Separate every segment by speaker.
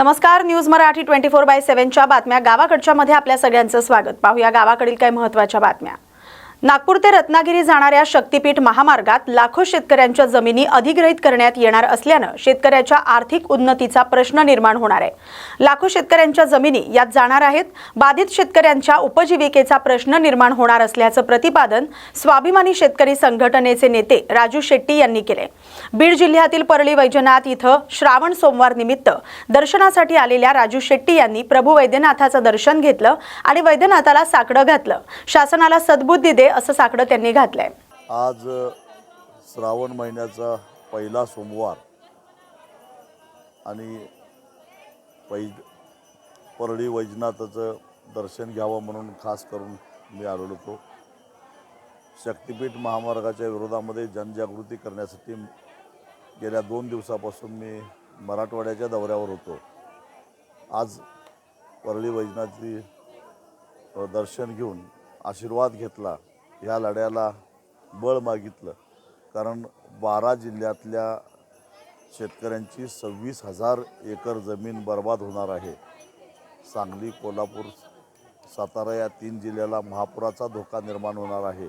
Speaker 1: नमस्कार, न्यूज मराठी 24/7च्या बातम्या गावाकडच्या मध्ये आपल्या सगळ्यांचं स्वागत. पाहूया गावाकडील काही महत्त्वाच्या बातम्या. नागपूर ते रत्नागिरी जाणाऱ्या शक्तीपीठ महामार्गात लाखो शेतकऱ्यांच्या जमिनी अधिग्रहित करण्यात येणार असल्यानं शेतकऱ्याच्या आर्थिक उन्नतीचा प्रश्न निर्माण होणार आहे. लाखो शेतकऱ्यांच्या जमिनी यात जाणार आहेत. बाधित शेतकऱ्यांच्या उपजीविकेचा प्रश्न निर्माण होणार असल्याचं प्रतिपादन स्वाभिमानी शेतकरी संघटनेचे नेते राजू शेट्टी यांनी केले. बीड जिल्ह्यातील परळी वैजनाथ इथं श्रावण सोमवार निमित्त दर्शनासाठी आलेल्या राजू शेट्टी यांनी प्रभू वैद्यनाथाचं दर्शन घेतलं आणि वैद्यनाथाला साकडं घातलं. शासनाला सद्बुद्धी दे असं साकडं त्यांनी घातलंय.
Speaker 2: आज श्रावण महिन्याचा पहिला सोमवार आणि परळी वैजनाथाचं दर्शन घ्यावं म्हणून खास करून मी आलेलो होतो. शक्तीपीठ महामार्गाच्या विरोधामध्ये जनजागृती करण्यासाठी गेल्या 2 दिवसापासून मी मराठवाड्याच्या दौऱ्यावर होतो. आज परळी वैजनाथी दर्शन घेऊन आशीर्वाद घेतला. ह्या लढ्याला बळ मागितलं, कारण 12 जिल्ह्यातल्या शेतकऱ्यांची 26,000 एकर जमीन बर्बाद होणार आहे. सांगली, कोल्हापूर, सातारा या 3 जिल्ह्याला महापुराचा धोका निर्माण होणार आहे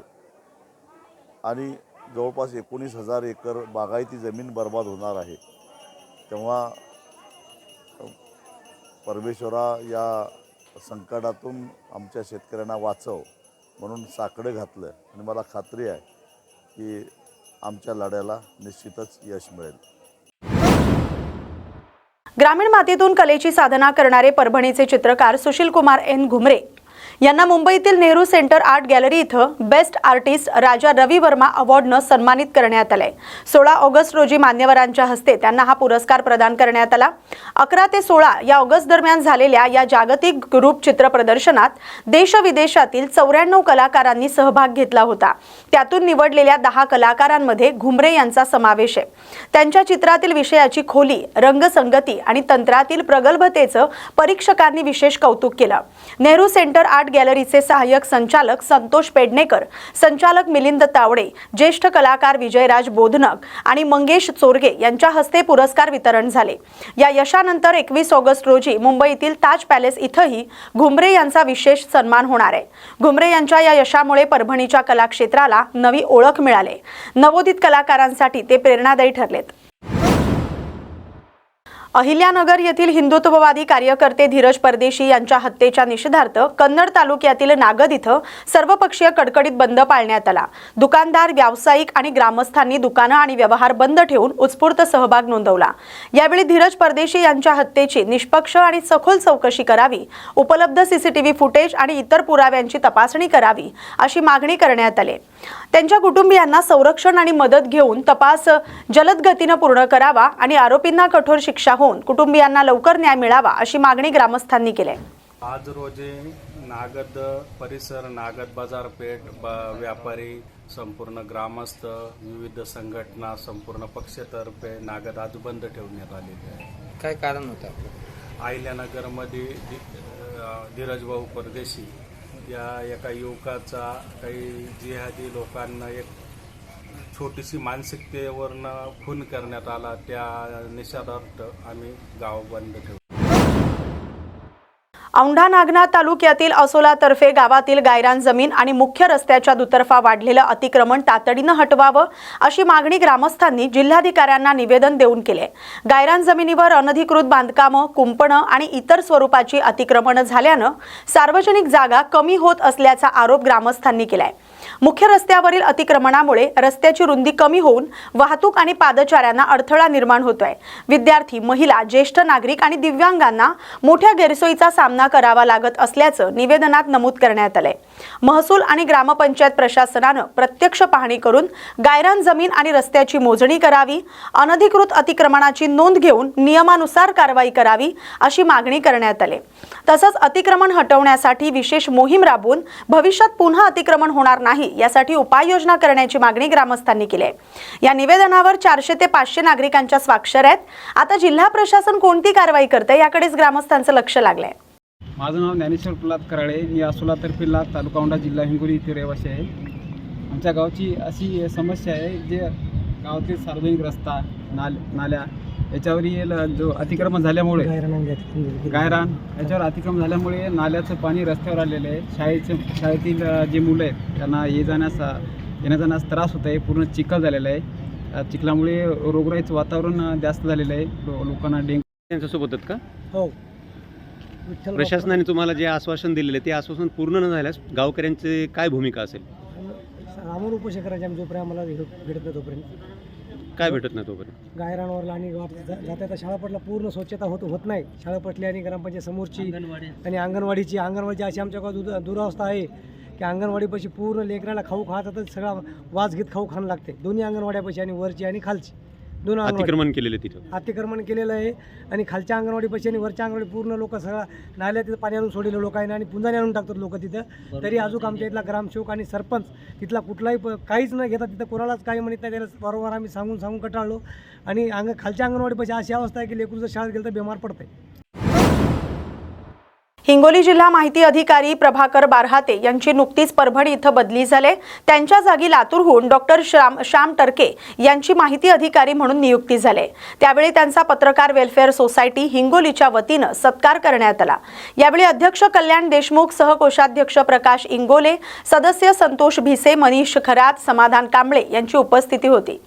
Speaker 2: आणि जवळपास 19,000 एकर बागायती जमीन बर्बाद होणार आहे. तेव्हा परमेश्वरा या संकटातून आमच्या शेतकऱ्यांना वाचव म्हणून साकडं घातलं आणि मला खात्री आहे की आमच्या लढ्याला निश्चितच यश मिळेल.
Speaker 1: ग्रामीण मातीतून कलेची साधना करणारे परभणीचे चित्रकार सुशील कुमार एन घुमरे यांना मुंबईतील नेहरू सेंटर आर्ट गॅलरी इथं बेस्ट आर्टिस्ट राजा रवी वर्मा अवॉर्डनं सन्मानित करण्यात आले. 16 ऑगस्ट रोजी मान्यवरांच्या हस्ते त्यांना हा पुरस्कार प्रदान करण्यात आला. 11 ते 16 या ऑगस्ट दरम्यान झालेल्या या जागतिक ग्रुप चित्र प्रदर्शनात देश-विदेशातील 94 कलाकारांनी सहभाग घेतला होता. त्यातून निवडलेल्या 10 कलाकारांमध्ये घुमरे यांचा समावेश आहे. त्यांच्या चित्रातील विषयाची खोली, रंगसंगती आणि तंत्रातील प्रगल्भतेचं परीक्षकांनी विशेष कौतुक केलं. नेहरू सेंटर आर्ट गॅलरीचे सहाय्यक संचालक संतोष पेडणेकर, संचालक मिलिंद तावडे, ज्येष्ठ कलाकार विजयराज बोधनक आणि मंगेश चोरगे यांच्या हस्ते पुरस्कार वितरण झाले. या यशानंतर 21 ऑगस्ट रोजी मुंबईतील ताज पॅलेस इथंही घुमरे यांचा विशेष सन्मान होणार आहे. घुमरे यांच्या या यशामुळे परभणीच्या कलाक्षेत्राला नवी ओळख मिळाली. नवोदित कलाकारांसाठी ते प्रेरणादायी ठरलेत. अहिल्यानगर येथील हिंदुत्ववादी कार्यकर्ते धीरज परदेशी यांच्या हत्येच्या निषेधार्थ कन्नड तालुक्यातील नागद इथं सर्वपक्षीय कडकडीत बंद पाळण्यात आला. दुकानदार, व्यावसायिक आणि ग्रामस्थांनी दुकानं आणि व्यवहार बंद ठेवून उत्स्फूर्त सहभाग नोंदवला. यावेळी धीरज परदेशी यांच्या हत्येची निष्पक्ष आणि सखोल चौकशी करावी, उपलब्ध सीसीटीव्ही फुटेज आणि इतर पुराव्यांची तपासणी करावी अशी मागणी करण्यात आली. त्यांच्या कुटुंबियांना संरक्षण आणि मदत घेऊन तपास जलद गतीने पूर्ण करावा आणि आरोपींना कठोर शिक्षा होऊन कुटुंबियांना लवकर न्याय मिळावा अशी मागणी ग्रामस्थांनी केली.
Speaker 3: आज रोजी नागद परिसर, नागद बाजारपेठ, व्यापारी, संपूर्ण ग्रामस्थ, विविध संघटना, संपूर्ण पक्षातर्फे नागद आज बंद ठेवण्यात आलेले आहे.
Speaker 4: काय कारण होतं?
Speaker 3: अहिल्यानगरमध्ये धीरज भाऊ परदेशी या एका युवकाचा काही जिहादी लोकांना एक छोटीशी मानसिकतेवरनं खून करण्यात आला. त्या निषेधार्थ आम्ही गाव बंद ठेवू.
Speaker 1: औंढा नागनाथ तालुक्यातील असोलातर्फे गावातील गायरान जमीन आणि मुख्य रस्त्याच्या दुतर्फा वाढलेलं अतिक्रमण तातडीनं हटवावं अशी मागणी ग्रामस्थांनी जिल्हाधिकाऱ्यांना निवेदन देऊन केले. गायरान जमिनीवर अनधिकृत बांधकामं, कुंपणं आणि इतर स्वरूपाची अतिक्रमणं झाल्यानं सार्वजनिक जागा कमी होत असल्याचा आरोप ग्रामस्थांनी केलाय. मुख्य रस्त्यावरील अतिक्रमणामुळे रस्त्याची रुंदी कमी होऊन वाहतूक आणि पादचाऱ्यांना अडथळा निर्माण होतोय. विद्यार्थी, महिला, ज्येष्ठ नागरिक आणि दिव्यांगांना मोठ्या गैरसोयीचा सामना करावा लागत असल्याचं निवेदनात नमूद करण्यात आलंय. महसूल आणि ग्रामपंचायत प्रशासनानं प्रत्यक्ष पाहणी करून गायरान जमीन आणि रस्त्याची मोजणी करावी, अनधिकृत अतिक्रमणाची नोंद घेऊन नियमानुसार कारवाई करावी अशी मागणी करण्यात आली. तसंच अतिक्रमण हटवण्यासाठी विशेष मोहीम राबवून भविष्यात पुन्हा अतिक्रमण होणार नाही यासाठी उपाययोजना करण्याची मागणी ग्रामस्थांनी केली आहे. या निवेदनावर 400 ते 500 नागरिकांच्या स्वाक्षऱ्या आहेत. आता जिल्हा प्रशासन कोणती कारवाई करते याकडेच ग्रामस्थांचं लक्ष लागलंय.
Speaker 5: माझं नाव ज्ञानेश्वर प्रल्हाद कराळे. मी असोला तर्फेला तालुका औंढा जिल्हा हिंगोली इथे रहिवासी आहे. आमच्या गावची अशी समस्या आहे, जे गावातील सार्वजनिक रस्ता, नाल्या याच्यावरील जो अतिक्रमण झाल्यामुळे गायरान याच्यावर अतिक्रमण झाल्यामुळे नाल्याचं पाणी रस्त्यावर आलेलं आहे. शाळेतील जे मुलं आहेत त्यांना येण्या जाण्यास त्रास होत आहे. पूर्ण चिखल झालेला आहे. चिखलामुळे रोगराईचं वातावरण जास्त झालेलं आहे. लोकांना डेंग्यू
Speaker 6: त्यांच्यासोबत आहेत का?
Speaker 7: हो.
Speaker 6: प्रशासनाने तुम्हाला जे आश्वासन दिलेले ते आश्वासन पूर्ण न झाल्यास गावकऱ्यांची काय भूमिका असेल?
Speaker 7: आम्हाला उपोषण करायचे आम्ही जोपर्यंत आम्हाला भेटत नाही तोपर्यंत.
Speaker 6: काय भेटत नाही तोपर्यंत?
Speaker 7: गायरांवरला आणि जाता शाळापटला पूर्ण स्वच्छता होत नाही. शाळापटली आणि ग्रामपंचायत समोरची आणि अंगणवाडीची अशी आमच्या गावात दुरावस्था आहे की अंगणवाडीपाशी पूर्ण लेकराला खाऊ खात सगळा वास घेत खाऊ खाणं लागते. दोन्ही अंगणवाड्यापाशी आणि वरची आणि खालची दोन
Speaker 6: अतिक्रमण केलेले तिथं
Speaker 7: अतिक्रमण केलेलं आहे. आणि खालच्या अंगणवाडीपाशी आणि वरच्या अंगणवाडी पूर्ण लोक सगळं नाल्या तिथं पाणी आणून सोडलेलं लोकांना आणि पुंजाने आणून टाकतात लोक तिथं. तरी अजून आमच्या इथला ग्रामसेवक आणि सरपंच तिथला कुठलाही काहीच न घेता तिथं कोणालाच काही म्हणत नाही. त्याला वारंवार आम्ही सांगून कंटाळलो. आणि खालच्या अंगणवाडीपाशी अशी अवस्था आहे की लेकरू जर शाळेत गेलं तर बिमार पडते.
Speaker 1: हिंगोली जिल्हा माहिती अधिकारी प्रभाकर बारहाते यांची नुकतीच परभणी इथं बदली झाली. त्यांच्या जागी लातूरहून डॉक्टर श्याम टर्के यांची माहिती अधिकारी म्हणून नियुक्ती झाली. त्यावेळी त्यांचा पत्रकार वेलफेअर सोसायटी हिंगोलीच्या वतीनं सत्कार करण्यात आला. यावेळी अध्यक्ष कल्याण देशमुख, सहकोषाध्यक्ष प्रकाश इंगोले, सदस्य संतोष भिसे, मनीष खरात, समाधान कांबळे यांची उपस्थिती होती.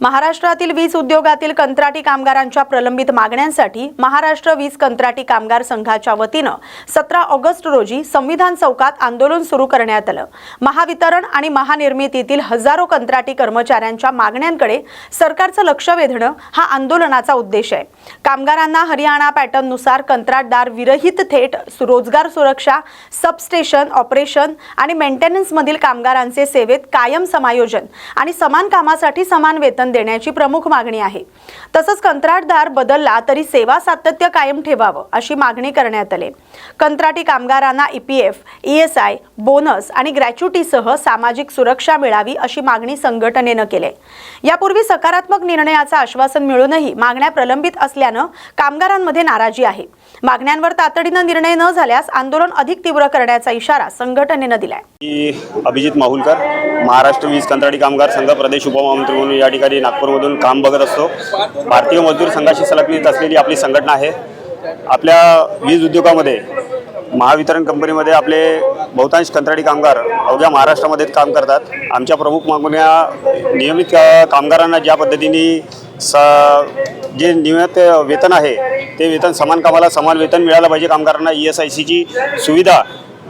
Speaker 1: महाराष्ट्रातील वीज उद्योगातील कंत्राटी कामगारांच्या प्रलंबित मागण्यांसाठी महाराष्ट्र वीज कंत्राटी कामगार संघाच्या वतीनं 17 ऑगस्ट रोजी संविधान चौकात आंदोलन सुरू करण्यात आलं. महावितरण आणि महानिर्मितीतील हजारो कंत्राटी कर्मचाऱ्यांच्या मागण्यांकडे सरकारचं लक्ष वेधणं हा आंदोलनाचा उद्देश आहे. कामगारांना हरियाणा पॅटर्ननुसार कंत्राटदार विरहित थेट रोजगार सुरक्षा, सबस्टेशन ऑपरेशन आणि मेंटेनन्समधील कामगारांचे सेवेत कायम समायोजन आणि समान कामासाठी समान वेतन देण्याची प्रमुख मागणी आहे. तसंच कंत्राटदार बदलला तरी सेवा सातत्य कायम ठेवावं अशी मागणी करण्यात आली. कंत्राटी कामगारांना EPF, ESI, बोनस आणि ग्रॅच्युटीसह सामाजिक सुरक्षा मिळावी अशी मागणी संघटनेनं केली. यापूर्वी सकारात्मक निर्णयाचं आश्वासन मिळूनही मागण्या प्रलंबित असल्यानं कामगारांमध्ये नाराजी आहे. मागण्यांवर तातडीनं निर्णय न झाल्यास आंदोलन अधिक तीव्र करण्याचा इशारा संघटनेनं दिलाय.
Speaker 8: अभिजित माहुलकर, महाराष्ट्र वीज कंत्राटी कामगार संघ प्रदेश उपमहामंत्री म्हणून या ठिकाणी नागपूरमधून काम बघत असतो. भारतीय मजदूर संघाशी संलग्नित असलेली आपली संघटना आहे. आपल्या वीज उद्योगामध्ये महावितरण कंपनीमध्ये आपले बहुतांश कंत्राटी कामगार अवघ्या महाराष्ट्रामध्ये काम करतात. आमच्या प्रमुख मागण्या नियमित कामगारांना ज्या पद्धतीने जे नियमित वेतन आहे ते वेतन समान कामाला समान वेतन मिळालं पाहिजे. कामगारांना ESICची सुविधा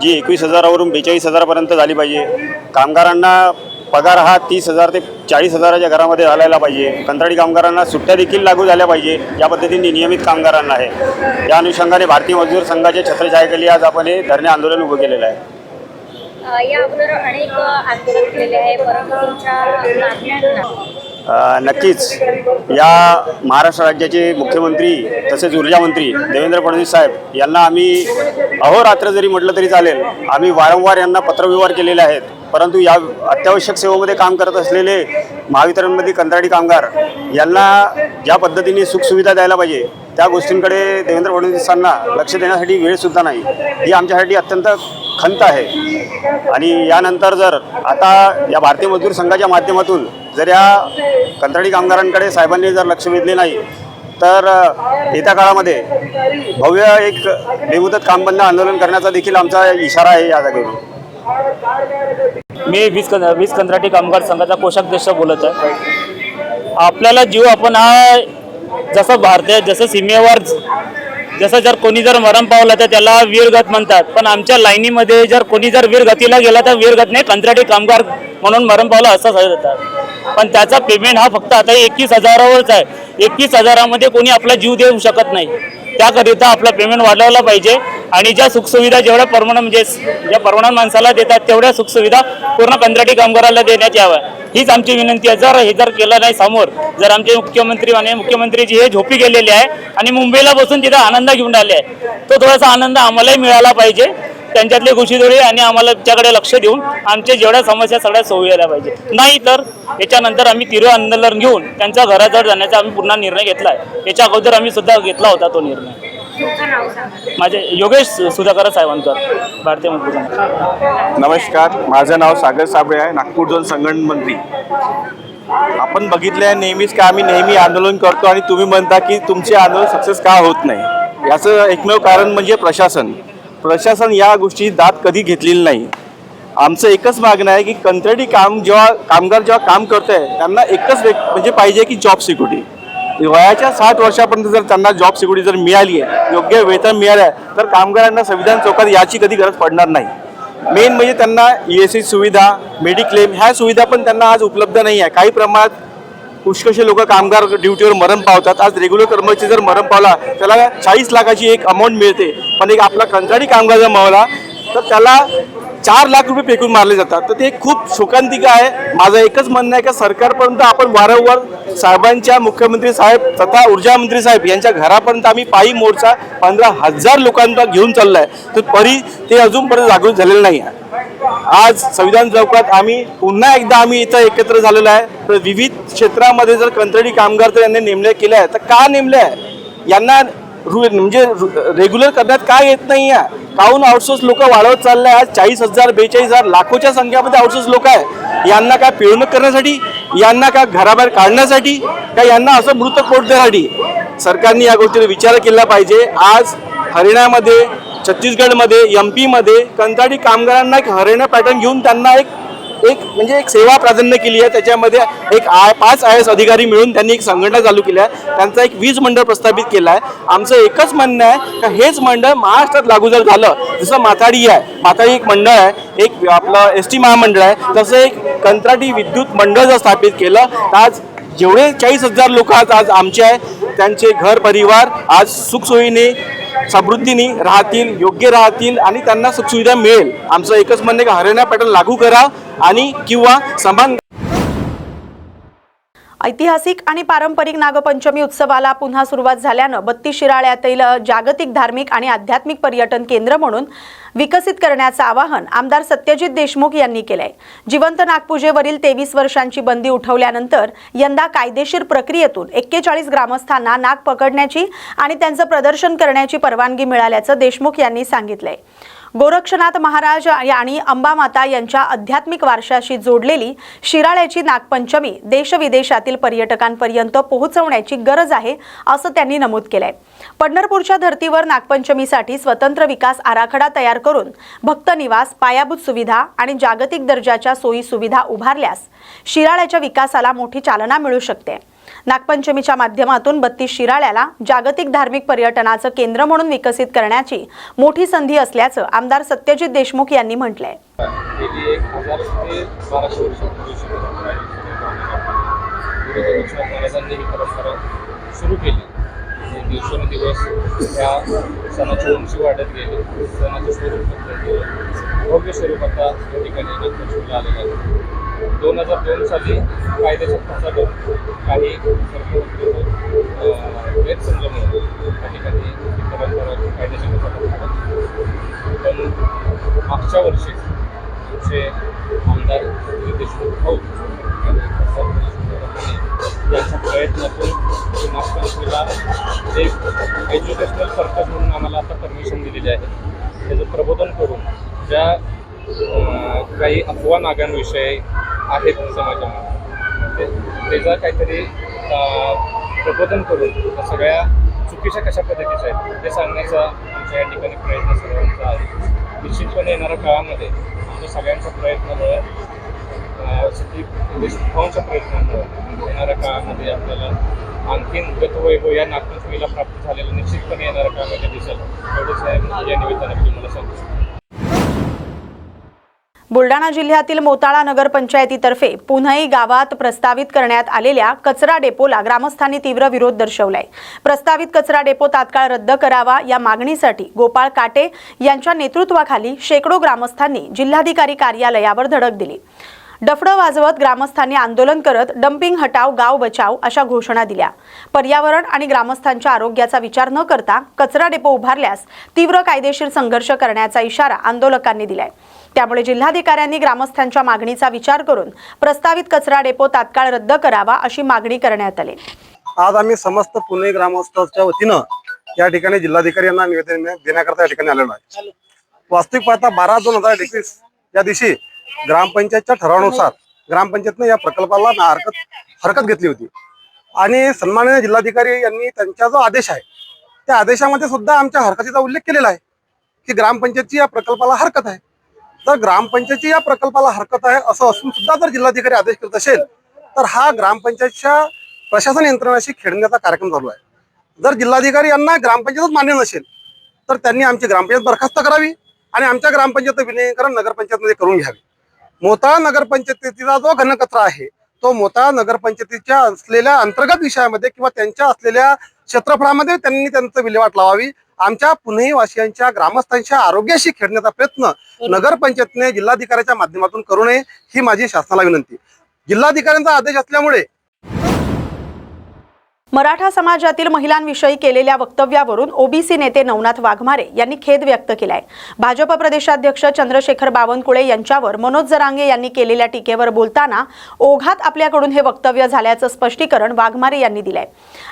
Speaker 8: जी 21,000वरून 42,000पर्यंत झाली पाहिजे. कामगारांना पगार हा 30,000 ते 40,000च्या घरामध्ये घालायला पाहिजे. कंत्राटी कामगारांना सुट्ट्या देखील लागू झाल्या पाहिजे या पद्धतीने नियमित कामगारांना आहे. या अनुषंगाने भारतीय मजदूर संघाच्या छत्रछायेखाली आज आपण हे धरणे आंदोलन उभं केलेलं आहे.
Speaker 9: या अगोदर अनेक आंदोलन केले आहे, परंतु तुमच्या मागण्यांना
Speaker 8: नक्कीच या महाराष्ट्र राज्याचे मुख्यमंत्री तसेच ऊर्जा मंत्री देवेंद्र फडणवीस साहेब यांना आम्ही अहोरात्र जरी म्हटलं तरी चालेल, आम्ही वारंवार यांना पत्रव्यवहार केलेले आहेत. परंतु या अत्यावश्यक सेवेमध्ये काम करत असलेले महावितरणमधील कंत्राटी कामगार यांना ज्या पद्धतीने सुखसुविधा द्यायला पाहिजे त्या गोष्टींकडे देवेंद्र फडणवीसांना लक्ष देण्यासाठी वेळसुद्धा नाही. ही आमच्यासाठी अत्यंत खंत आहे. आणि यानंतर जर आता या भारतीय मजदूर संघाच्या माध्यमातून जर या कंत्राटी कामगारांकडे साहेबांनी जर लक्ष वेधले नाही तर येत्या काळामध्ये भव्य एक बेमुदत कामबंद आंदोलन करण्याचा देखील आमचा इशारा आहे या जागेवरून.
Speaker 10: मी वीज कंत्राटी कामगार संघाचा कोषाध्यक्ष बोलत आहे. आपल्याला जीव आपण हा जसं सीमेवर जसं जर कोणी जर मरण पावलं तर त्याला वीरगत म्हणतात, पण आमच्या लाईनीमध्ये जर कोणी जर वीरगतीला गेला तर वीरगत नाही, कंत्राटी कामगार म्हणून मरण पावलं असं सांगतात. पण त्याचा पेमेंट हा फक्त आता 21,000वरच आहे. 21,000मध्ये कोणी आपला जीव देऊ शकत नाही. त्याकरिता आपला पेमेंट वाढवला पाहिजे आणि ज्या सुखसुविधा जेवढ्या परमनंट म्हणजे ज्या परमनंट माणसाला देतात तेवढ्या सुखसुविधा पूर्ण कंत्राटी कामगाराला देण्यात याव्या हीच आमची विनंती आहे. जर हे जर केलं नाही समोर, जर आमचे मुख्यमंत्रीजी हे झोपी गेलेले आहे आणि मुंबईला बसून तिथं आनंद घेऊन आले आहे, तो थोडासा आनंद आम्हालाही मिळाला पाहिजे. त्यांच्यातली गोष्टीदोरी आणि आम्हाला त्याकडे लक्ष देऊन आमच्या जेवढ्या समस्या सगळ्या सोडवायला पाहिजे. नाही तर याच्यानंतर आम्ही तीव्र आंदोलन घेऊन त्यांच्या घराजवळ जाण्याचा आम्ही पुन्हा निर्णय घेतला आहे. याच्या अगोदर आम्ही सुद्धा घेतला होता तो निर्णय. माझे योगेश सुधाकर साहेबांकर, भारतीय मजदूर.
Speaker 11: नमस्कार, माझं नाव सागर साबळे आहे, नागपूर झोन संघटन मंत्री. आपण बघितलं आहे नेहमीच का आम्ही नेहमी आंदोलन करतो आणि तुम्ही म्हणता की तुमचे आंदोलन सक्सेस का होत नाही. याचं एकमेव कारण म्हणजे प्रशासन या गोष्टी दाद कधी घेतलेली नाही. आमचं एकच मागणं आहे की कंत्राटी कामगार जेव्हा काम करत आहे त्यांना एकच म्हणजे पाहिजे की जॉब सिक्युरिटी. वयाच्या 60 वर्षापर्यंत जर त्यांना जॉब सिक्युरिटी जर मिळाली आहे, योग्य वेतन मिळालं आहे, तर कामगारांना संविधान चौकात याची कधी गरज पडणार नाही. मेन म्हणजे त्यांना ESI सुविधा, मेडिक्लेम ह्या सुविधा पण त्यांना आज उपलब्ध नाही आहे. काही प्रमाणात पुष्कळसे लोक कामगार ड्युटीवर मरण पावतात. आज रेग्युलर कर्मचारी जर मरण पावला त्याला 40 लाखाची एक अमाऊंट मिळते, पण एक आपला कंत्राटी कामगार जर मावला तर त्याला 4 लाख रुपये फेकून मारले जातात. तर ते खूप शोकांतिका आहे. माझं एकच म्हणणं आहे की सरकारपर्यंत आपण वारंवार साहेबांच्या, मुख्यमंत्री साहेब तथा ऊर्जा मंत्री साहेब यांच्या घरापर्यंत आम्ही पायी मोर्चा 15,000 लोकांना घेऊन चाललाय, तर तरी ते अजूनपर्यंत जागृत झालेलं नाही आहे. आज संविधान चौकात आम्ही पुन्हा एकदा इथं एकत्र झालेलो आहे. तर विविध क्षेत्रामध्ये जर कंत्राटी कामगार तर यांनी नेमले केले आहे, तर का नेमले आहे? यांना म्हणजे रेग्युलर करण्यात काय येत नाही आहे? काहून आउटसोर्स लोक वाढवत चालले आहे? आज 40,000 42,000 लाखोच्या संख्यामध्ये आउटसोर्स लोक आहे. यांना काय पिळवणूक करण्यासाठी, यांना काय घराबाहेर काढण्यासाठी, का यांना असं मृत पोट देण्यासाठी? सरकारने या गोष्टीचा विचार केला पाहिजे. आज हरियाणामध्ये, छत्तीसगडमध्ये, MP मध्ये कंत्राटी कामगारांना एक हरियाणा पॅटर्न घेऊन त्यांना एक सेवा प्राधान्य केली आहे. त्याच्यामध्ये 5 IAS अधिकारी मिळून त्यांनी एक संघटना चालू केली आहे. त्यांचा एक वीज मंडळ प्रस्थापित केला आहे. आमचं एकच म्हणणं आहे का हेच मंडळ महाराष्ट्रात लागू जर झालं, जसं माथाडी आहे, माथाडी एक मंडळ आहे, एक आपलं ST महामंडळ आहे, तसं एक कंत्राटी विद्युत मंडळ जर स्थापित केलं तर आज जेवढे 40,000 लोक आज आमचे आहे त्यांचे घर परिवार आज सुखसोयीने, समृद्धीने राहतील, योग्य राहतील आणि त्यांना सुखसुविधा मिळेल. आमचं एकच म्हणणं आहे की हरियाणा पॅटर्न लागू करा आणि किंवा समान.
Speaker 1: ऐतिहासिक आणि पारंपरिक नागपंचमी उत्सवाला पुन्हा सुरुवात झाल्यानं बत्तीस शिराळ्यातील जागतिक धार्मिक आणि आध्यात्मिक पर्यटन केंद्र म्हणून विकसित करण्याचं आवाहन आमदार सत्यजित देशमुख यांनी केलंय. जिवंत नागपूजेवरील 23 वर्षांची बंदी उठवल्यानंतर यंदा कायदेशीर प्रक्रियेतून 41 ग्रामस्थांना नाग पकडण्याची आणि त्यांचं प्रदर्शन करण्याची परवानगी मिळाल्याचं देशमुख यांनी सांगितलंय. गोरक्षनाथ महाराज आणि अंबामाता यांच्या आध्यात्मिक वारशाशी जोडलेली शिराळ्याची नागपंचमी देशविदेशातील पर्यटकांपर्यंत पोहोचवण्याची गरज आहे असं त्यांनी नमूद केलंय. पंढरपूरच्या धर्तीवर नागपंचमीसाठी स्वतंत्र विकास आराखडा तयार करून भक्त निवास, पायाभूत सुविधा आणि जागतिक दर्जाच्या सोयी सुविधा उभारल्यास शिराळ्याच्या विकासाला मोठी चालना मिळू शकते. नागपंचमीच्या माध्यमातून 32 शिराळ्याला जागतिक धार्मिक पर्यटनाचं केंद्र म्हणून विकसित करण्याची मोठी संधी असल्याचं आमदार सत्यजित देशमुख यांनी म्हटलंय.
Speaker 3: गेली 1000 ते 1200 वर्षांपूर्वी महाराजांनी ही परंपरा सुरू केली. दिवसेंदिवस या सणाची उंची वाढत गेली. सणाचं स्वरूप भव्य स्वरूप आता या ठिकाणी नागपंचमीला आलेलं आहे. 2002 साली कायद्याच्या फसादात काही गैरसमजामुळे त्या ठिकाणी ही परंपरा कायद्याच्या फसादात. पण मागच्या वर्षी आमचे आमदार देशमुख भाऊ यांच्या प्रयत्नातून नागपंचमीला एक एज्युकेशनल पर्पज म्हणून आम्हाला आता परमिशन दिलेली आहे. त्याचं प्रबोधन करून ज्या काही अफवा नागांविषयी आहेत समाजामध्ये त्याचा काहीतरी प्रबोधन करून त्या सगळ्या चुकीच्या कशा पद्धतीच्या आहेत ते सांगण्याचा आमच्या या ठिकाणी प्रयत्न सर्वांचा आहे. निश्चितपणे येणाऱ्या काळामध्ये आमच्या सगळ्यांच्या प्रयत्नामुळे भावांच्या प्रयत्नामुळे येणाऱ्या काळामध्ये आपल्याला आणखीन गतवैभव या नागपंचमीला प्राप्त झालेलं निश्चितपणे येणाऱ्या काळामध्ये दिसेल. एवढंच या निमित्तानं मी तुम्हाला सांगतो.
Speaker 1: बुलढाणा जिल्ह्यातील मोताळा नगरपंचायतीतर्फे पुन्हाही गावात प्रस्तावित करण्यात आलेल्या कचरा डेपोला ग्रामस्थांनी तीव्र विरोध दर्शवलाय. प्रस्तावित कचरा डेपो तात्काळ रद्द करावा या मागणीसाठी गोपाळ काटे यांच्या नेतृत्वाखाली शेकडो ग्रामस्थांनी जिल्हाधिकारी कार्यालयावर धडक दिली. डफडं वाजवत ग्रामस्थांनी आंदोलन करत डम्पिंग हटाव गाव बचाव अशा घोषणा दिल्या. पर्यावरण आणि ग्रामस्थांच्या आरोग्याचा विचार न करता कचरा डेपो उभारल्यास तीव्र कायदेशीर संघर्ष करण्याचा इशारा आंदोलकांनी दिलाय. त्यामुळे जिल्हाधिकाऱ्यांनी ग्रामस्थांच्या मागणीचा विचार करून प्रस्तावित कचरा डेपो तात्काळ रद्द करावा अशी मागणी करण्यात आली.
Speaker 12: आज आम्ही समस्त पुणे ग्रामस्थांच्या वतीनं या ठिकाणी जिल्हाधिकारी यांना निवेदन देण्याकरता या ठिकाणी आलेलो आहे. वास्तविक पाहता 12/2021 या दिवशी ग्रामपंचायतच्या ठरावानुसार ग्रामपंचायतनं या प्रकल्पाला हरकत घेतली होती आणि सन्माननीय जिल्हाधिकारी यांनी त्यांचा जो आदेश आहे त्या आदेशामध्ये सुद्धा आमच्या हरकतीचा उल्लेख केलेला आहे की ग्रामपंचायतची या प्रकल्पाला हरकत आहे. तर ग्रामपंचायतची या प्रकल्पाला हरकत आहे असं असून सुद्धा जर जिल्हाधिकारी आदेश करत असेल तर हा ग्रामपंचायतच्या प्रशासन यंत्रणाशी खेळण्याचा कार्यक्रम चालू आहे. जर जिल्हाधिकारी यांना ग्रामपंचायतच मान्य नसेल तर त्यांनी आमची ग्रामपंचायत बरखास्त करावी आणि आमच्या ग्रामपंचायत विलीनीकरण नगरपंचायतमध्ये करून घ्यावे. मोताळा नगरपंचायतीचा जो घनकचरा आहे तो मोताळा नगरपंचायतीच्या असलेल्या अंतर्गत विषयामध्ये किंवा त्यांच्या असलेल्या क्षेत्रफळामध्ये त्यांनी त्यांचं विल्हेवाट लावावी. आमच्या पुणे वासियांच्या ग्रामस्थांच्या आरोग्याशी खेळण्याचा प्रयत्न नगरपंचायतीने जिल्हाधिकाऱ्याच्या माध्यमातून करू नये ही माझी शासनाला विनंती. जिल्हाधिकाऱ्यांचा आदेश असल्यामुळे
Speaker 1: मराठा समाजातील महिलांविषयी केलेल्या वक्तव्यावरून ओबीसी नेते नवनाथ वाघमारे यांनी खेद व्यक्त केलाय. भाजप प्रदेशाध्यक्ष चंद्रशेखर बावनकुळे यांच्यावर मनोज जरांगे यांनी केलेल्या टीकेवर बोलताना ओघात आपल्याकडून हे वक्तव्य झाल्याचं स्पष्टीकरण वाघमारे यांनी दिलंय.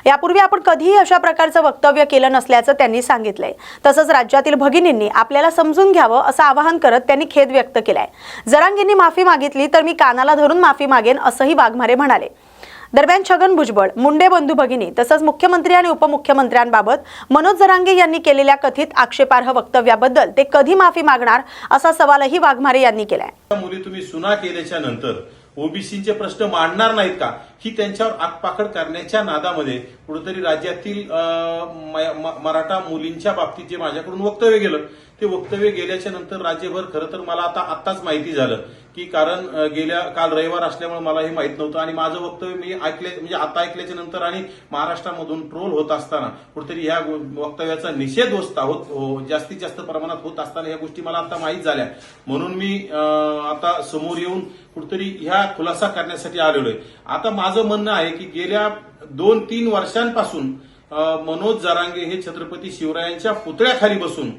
Speaker 1: यापूर्वी आपण कधीही अशा प्रकारचं वक्तव्य केलं नसल्याचं त्यांनी सांगितलंय. तसंच राज्यातील भगिनींनी आपल्याला समजून घ्यावं असं आवाहन करत त्यांनी खेद व्यक्त केलाय. जरांगेंनी माफी मागितली तर मी कानाला धरून माफी मागेन असंही वाघमारे म्हणाले. दरम्यान छगन भुजबळ, मुंडे बंधू भगिनी तसंच मुख्यमंत्री आणि उपमुख्यमंत्र्यांबाबत मनोज जरांगे यांनी केलेल्या कथित आक्षेपार्ह वक्तव्याबद्दल ते कधी माफी मागणार असा सवालही वाघमारे यांनी केलाय.
Speaker 13: मुली तुम्ही सुना केल्याच्या नंतर ओबीसीचे प्रश्न मांडणार नाहीत का ही त्यांच्यावर आगपाखड करण्याच्या नादामध्ये कुठेतरी राज्यातील मराठा मुलींच्या बाबतीत जे माझ्याकडून वक्तव्य गेलं ते वक्तव्य गेल्याच्या नंतर राज्यभर खरं तर मला आत्ताच माहिती झालं की कारण काल रविवार असल्यामुळे मला हे माहित नव्हतं आणि माझं वक्तव्य मी आता ऐकल्याच्या नंतर आणि महाराष्ट्रामधून ट्रोल होत असताना कुठेतरी ह्या वक्तव्याचा निषेध जास्तीत जास्त प्रमाणात होत असताना ह्या गोष्टी मला आता माहीत झाल्या म्हणून मी आता समोर येऊन कुठेतरी ह्या खुलासा करण्यासाठी आलेलो आहे. आता माझं म्हणणं आहे की गेल्या 2-3 वर्षांपासून मनोज जरांगे हे छत्रपती शिवरायांच्या पुतळ्याखाली बसून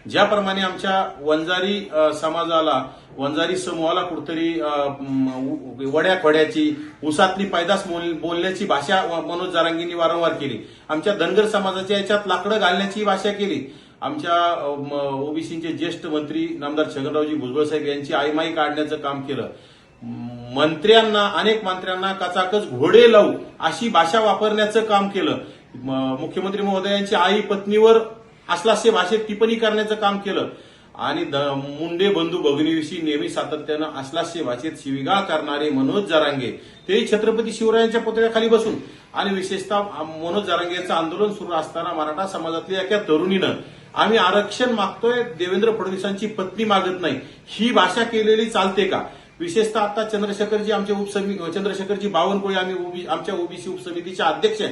Speaker 13: ज्याप्रमाणे आमच्या वंजारी समाजाला वंजारी समूहाला कुठेतरी वड्याखोड्याची उसातली पैदास बोलण्याची भाषा मनोज जरांगेंनी वारंवार केली. आमच्या धनगर समाजाच्या याच्यात लाकडं घालण्याची भाषा केली. आमच्या ओबीसीचे ज्येष्ठ मंत्री नामदार छगनरावजी भुजबळ साहेब यांची आईमाई काढण्याचं काम केलं. अनेक मंत्र्यांना कचाकच घोडे लावू अशी भाषा वापरण्याचं काम केलं. मुख्यमंत्री महोदयांची आई पत्नीवर अस्लास्य भाषेत टिप्पणी करण्याचं काम केलं आणि मुंडे बंधू भगिनीविषयी नेहमी सातत्यानं अस्लास्य भाषेत शिवीगाळ करणारे मनोज जरांगे ते छत्रपती शिवरायांच्या पुतळ्याखाली बसून आणि विशेषतः मनोज जरांगे यांचं आंदोलन सुरू असताना मराठा समाजातल्या एका तरुणीनं आम्ही आरक्षण मागतोय देवेंद्र फडणवीसांची पत्नी मागत नाही ही भाषा केलेली चालते का? विशेषतः आता चंद्रशेखरजी बावनकुळे आमच्या ओबीसी उपसमितीचे अध्यक्ष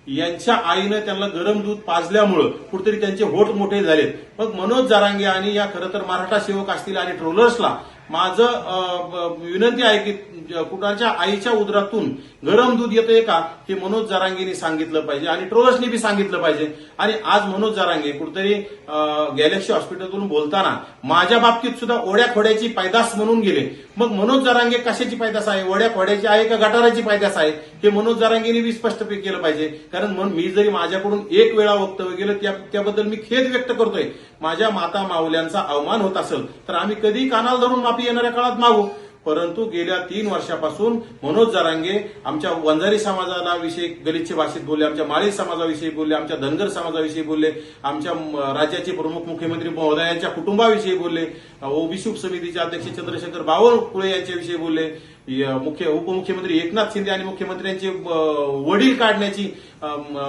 Speaker 13: यांच्या आईनं त्यांना गरम दूध पाजल्यामुळं कुठेतरी त्यांचे होठ मोठे झालेत. मग मनोज जरांगे आणि या खरं तर मराठा सेवक असतील आणि ट्रोलर्सला माझं विनंती आहे की कुणाच्या आईच्या उदरातून गरम दूध येतंय का हे मनोज जरांगेंनी सांगितलं पाहिजे आणि ट्रोलर्सनी बी सांगितलं पाहिजे. आणि आज मनोज जरांगे कुठेतरी गॅलेक्सी हॉस्पिटलमधून बोलताना माझ्या बाबतीत सुद्धा ओढ्या खोड्याची पैदास म्हणून गेले. मग मनोज जरांगे कशाची पैदास आहे? ओढ्या खोड्याची आहे का गटाराची पैदास आहे हे मनोज जरांगेंनी बी स्पष्ट केलं पाहिजे. कारण मी जरी माझ्याकडून एक वेळा वक्तव्य गेलं त्याबद्दल मी खेद व्यक्त करतोय. माझ्या माता माऊल्यांचा अवमान होत असेल तर आम्ही कधी कानाला धरून माफी येणाऱ्या काळात मागू. परंतु गेल्या 3 वर्षापासून मनोज जरांगे आमच्या वंजारी समाजाला विषयी गलिच्छ भाषेत बोलले, आमच्या माळी समाजाविषयी बोलले, आमच्या धनगर समाजाविषयी बोलले, आमच्या राज्याचे प्रमुख मुख्यमंत्री महोदयांच्या कुटुंबाविषयी बोलले, ओबीसी उपसमितीचे अध्यक्ष चंद्रशेखर बावनकुळे यांच्याविषयी बोलले, उपमुख्यमंत्री एकनाथ शिंदे आणि मुख्यमंत्र्यांचे वडील काढण्याची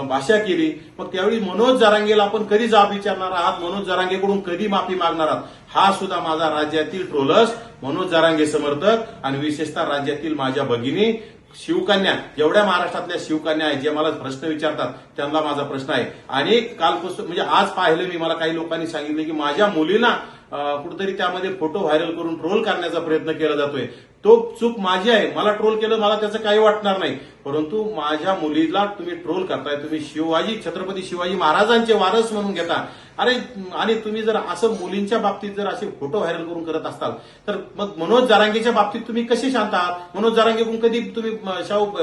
Speaker 13: भाषा केली. मग त्यावेळी मनोज जरांगेला आपण कधी जाब विचारणार आहात? मनोज जरांगेकडून कधी माफी मागणार आहात? हा सुद्धा माझा राज्यातील ट्रोलर्स, मनोज जरांगे समर्थक आणि विशेषतः राज्यातील माझ्या भगिनी शिवकन्या, जेवढ्या महाराष्ट्रातल्या शिवकन्या आहेत जे मला प्रश्न विचारतात त्यांना माझा प्रश्न आहे. आणि कालपासून म्हणजे आज पाहिलं मी, मला काही लोकांनी सांगितलं की माझ्या मुलीला कुठेतरी त्यामध्ये फोटो व्हायरल करून ट्रोल करण्याचा प्रयत्न केला जातोय. तो चूक माझी आहे. मला ट्रोल केलं, मला त्याचं काही वाटणार नाही. परंतु माझ्या मुलीला तुम्ही ट्रोल करताय. तुम्ही छत्रपती शिवाजी महाराजांचे वारस म्हणून घेता. अरे आणि तुम्ही जर असं मुलींच्या बाबतीत जर असे फोटो व्हायरल करून करत असताल तर मग मनोज जरांगेच्या बाबतीत तुम्ही कसे शांत आहात? मनोज जरांगेकडून कधी तुम्ही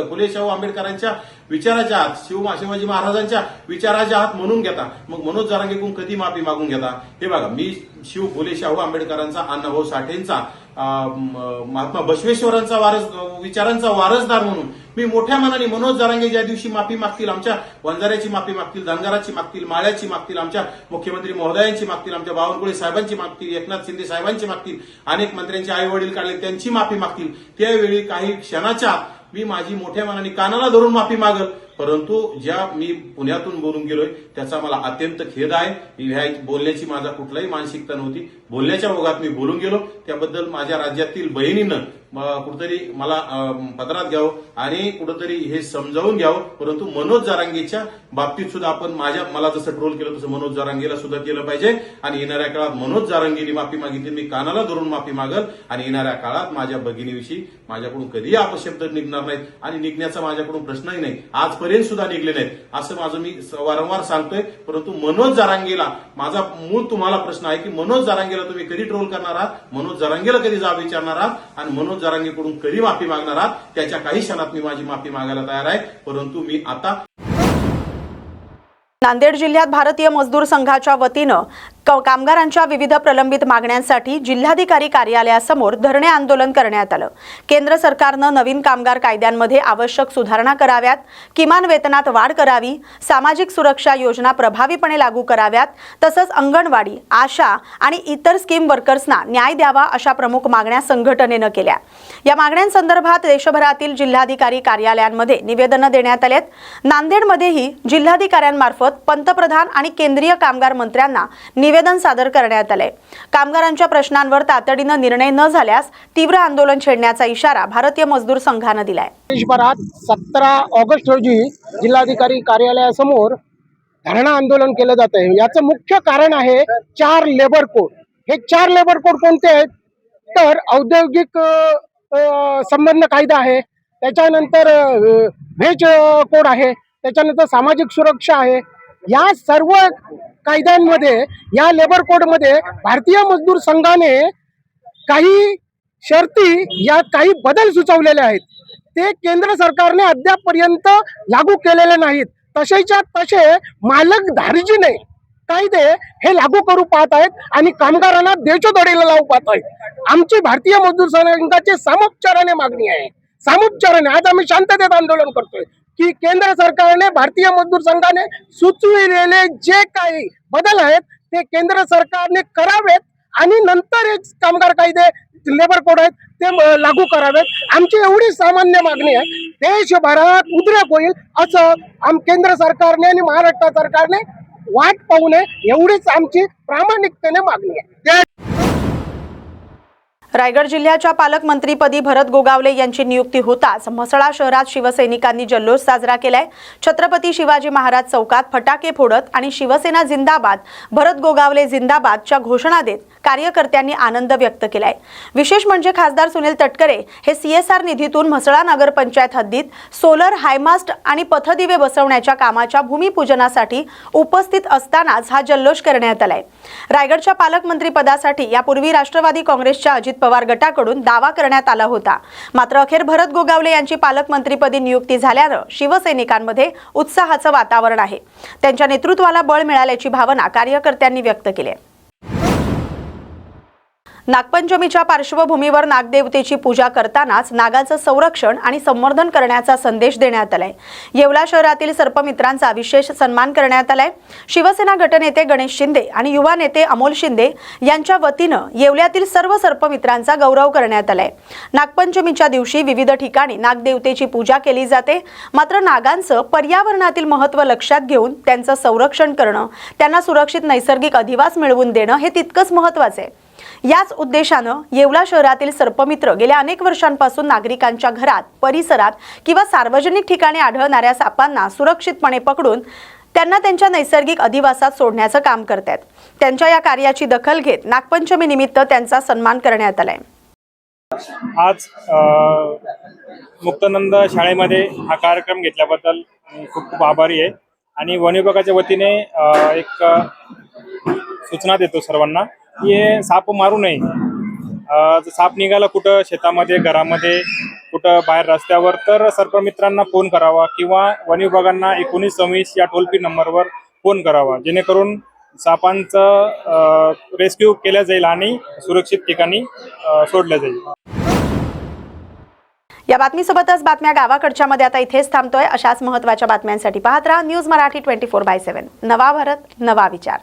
Speaker 13: फुले शाहू आंबेडकरांच्या विचाराच्या आहात, शिवाजी महाराजांच्या विचाराच्या आहात म्हणून घेता. मग मनोज जरांगेकडून कधी माफी मागून घेता? हे बघा, मी फुले शाहू आंबेडकरांचा, अण्णाभाऊ साठेंचा महात्मा बसवेश्वरांचा विचारांचा वारसदार म्हणून मी मोठ्या मनाने मनोज जरांगे ज्या दिवशी माफी मागतील, आमच्या वंजाऱ्याची माफी मागतील, धनगराची मागतील, माळ्याची मागतील, आमच्या मुख्यमंत्री महोदयांची मागतील, आमच्या बावनकुळे साहेबांची मागतील, एकनाथ शिंदे साहेबांची मागतील, अनेक मंत्र्यांचे आई वडील काढले त्यांची माफी मागतील, त्यावेळी काही क्षणाच्या मी माझी मोठ्या मनाने कानाला धरून माफी मागल. परंतु ज्या मी पुण्यातून बोलून गेलोय त्याचा मला अत्यंत खेद आहे. ह्या बोलण्याची माझा कुठलाही मानसिकता नव्हती. बोलण्याच्या ओघात मी बोलून गेलो. त्याबद्दल माझ्या राज्यातील बहिणीनं कुठेतरी मला पत्रात घ्यावं आणि कुठेतरी हे समजावून घ्यावं. परंतु मनोज जरांगेच्या बाबतीत सुद्धा आपण मला जसं ट्रोल केलं तसं मनोज जरांगेला सुद्धा केलं पाहिजे. आणि येणाऱ्या काळात मनोज जरांगेने माफी मागितली, मी कानाला धरून माफी मागल. आणि येणाऱ्या काळात माझ्या भगिनीविषयी माझ्याकडून कधीही अपशब्द निघणार नाहीत आणि निघण्याचा माझ्याकडून प्रश्नही नाही, आजपर्यंत सुद्धा निघले नाहीत असं माझं मी वारंवार सांगतोय. परंतु मनोज जरांगेला माझा मूळ तुम्हाला प्रश्न आहे की मनोज जरांगेला तुम्ही कधी ट्रोल करणार आहात, मनोज जरांगेला कधी जाब विचारणार आहात आणि मनोज जरांगेकडून कधी माफी मागणार आहात. त्याच्या काही क्षणात मी माझी माफी मागायला तयार आहे. परंतु मी आता
Speaker 1: नांदेड जिल्ह्यात भारतीय मजदूर संघाच्या वतीनं कामगारांच्या विविध प्रलंबित मागण्यांसाठी जिल्हाधिकारी कार्यालयासमोर धरणे आंदोलन करण्यात आलं. केंद्र सरकारनं नवीन कामगार कायद्यांमध्ये आवश्यक सुधारणा कराव्यात, किमान वेतनात वाढ करावी, सामाजिक सुरक्षा योजना प्रभावीपणे लागू कराव्यात, तसंच अंगणवाडी, आशा आणि इतर स्कीम वर्कर्सना न्याय द्यावा अशा प्रमुख मागण्या संघटनेनं केल्या. या मागण्यांसंदर्भात देशभरातील जिल्हाधिकारी कार्यालयांमध्ये निवेदनं देण्यात आलेत. नांदेडमध्येही जिल्हाधिकाऱ्यांमार्फत पंतप्रधान आणि केंद्रीय कामगार मंत्र्यांना निवेदन सादर करण्यात आले. कामगारांच्या प्रश्नांवर तातडीनं निर्णय न झाल्यास तीव्र आंदोलन छेडण्याचा इशारा भारतीय मजदूर संघानं दिलाय.
Speaker 7: देशभरात 17 ऑगस्ट रोजी जिल्हाधिकारी कार्यालयासमोर धरणं आंदोलन केलं जात आहे. याचं मुख्य कारण आहे 4 लेबर कोड. हे 4 लेबर कोड कोणते आहेत तर औद्योगिक संबंध कायदा आहे, त्याच्यानंतर व्हेज कोड आहे, त्याच्यानंतर सामाजिक सुरक्षा आहे. या सर्व कायद्यांमध्ये, या लेबर कोडमध्ये भारतीय मजदूर संघाने काही शर्ती, या काही बदल सुचवलेले आहेत. ते केंद्र सरकारने अद्यापपर्यंत लागू केलेले नाहीत. तसेच्या तसे मालक धार्जिणे कायदे हे लागू करू पाहत आहेत आणि कामगारांना देशोधडीला लावू पाहत आहेत. आमची भारतीय मजदूर संघाची सामोपचाराने मागणी आहे. सामोपचाराने आज आम्ही शांततेत आंदोलन करतोय की केंद्र सरकारने, भारतीय मजदूर संघाने सुचविलेले जे काही बदल आहेत ते केंद्र सरकारने करावेत आणि नंतर हे कामगार कायदे, लेबर कोड आहेत ते लागू करावेत. आमची एवढी सामान्य मागणी आहे. देशभरात उद्रेक होईल असं केंद्र सरकारने आणि महाराष्ट्र सरकारने वाट पाहू नये, एवढीच आमची प्रामाणिकतेने मागणी आहे.
Speaker 1: रायगड जिल्ह्याच्या पालकमंत्रीपदी भरत गोगावले यांची नियुक्ती होताच म्हसळा शहरात शिवसैनिकांनी जल्लोष साजरा केलाय. छत्रपती शिवाजी महाराज चौकात फटाके फोडत आणि शिवसेना जिंदाबाद, भरत गोगावले जिंदाबादच्या घोषणा देत कार्यकर्त्यांनी आनंद व्यक्त केलाय. विशेष म्हणजे खासदार सुनील तटकरे हे CSR निधीतून म्हसळा नगरपंचायत हद्दीत सोलर हायमास्ट आणि पथदिवे बसवण्याच्या कामाच्या भूमिपूजनासाठी उपस्थित असतानाच हा जल्लोष करण्यात आलाय. रायगडच्या पालकमंत्रीपदासाठी यापूर्वी राष्ट्रवादी काँग्रेसच्या अजित पवार गटाकडून दावा करण्यात आला होता. मात्र अखेर भरत गोगावले यांची पालकमंत्रीपदी नियुक्ती झाल्यानं शिवसैनिकांमध्ये उत्साहाचं वातावरण आहे. त्यांच्या नेतृत्वाला बळ मिळाल्याची भावना कार्यकर्त्यांनी व्यक्त केली आहे. नागपंचमीच्या पार्श्वभूमीवर नागदेवतेची पूजा करतानाच नागाचं संरक्षण आणि संवर्धन करण्याचा संदेश देण्यात आलाय. येवला शहरातील सर्पमित्रांचा विशेष सन्मान करण्यात आलाय. शिवसेना गटनेते गणेश शिंदे आणि युवा नेते अमोल शिंदे यांच्या वतीनं येवल्यातील सर्व सर्पमित्रांचा गौरव करण्यात आलाय. नागपंचमीच्या दिवशी विविध ठिकाणी नागदेवतेची पूजा केली जाते. मात्र नागांचं पर्यावरणातील महत्त्व लक्षात घेऊन त्यांचं संरक्षण करणं, त्यांना सुरक्षित नैसर्गिक अधिवास मिळवून देणं हे तितकंच महत्त्वाचं आहे. याच उद्देशानं येवला शहरातील सर्पमित्र गेल्या अनेक वर्षांपासून नागरिकांच्या घरात, परिसरात किंवा सार्वजनिक ठिकाणी आढळणाऱ्या सापांना सुरक्षितपणे पकडून त्यांना त्यांच्या नैसर्गिक अधिवासात सोडण्याचं काम करतात. त्यांच्या या कार्याची दखल घेत नागपंचमी निमित्त त्यांचा सन्मान करण्यात आलाय.
Speaker 14: आज मुक्तानंद शाळेमध्ये हा कार्यक्रम घेतल्याबद्दल खूप खूप आभारी आहे आणि वन विभागाच्या वतीने एक सूचना देतो सर्वांना की हे साप मारू नये. साप निघाला कुठं शेतामध्ये, घरामध्ये, कुठं बाहेर रस्त्यावर तर सर्पमित्रांना फोन करावा किंवा वन विभागांना 1926 या टोल फ्री नंबरवर फोन करावा, जेणेकरून सापांचं रेस्क्यू केलं जाईल आणि सुरक्षित ठिकाणी सोडलं जाईल.
Speaker 1: या बातमीसोबतच बातम्या गावाकडच्या मध्ये आता इथेच थांबतोय. अशाच महत्त्वाच्या बातम्यांसाठी पाहत राहा न्यूज मराठी 24/7. नवा भारत नवा विचार.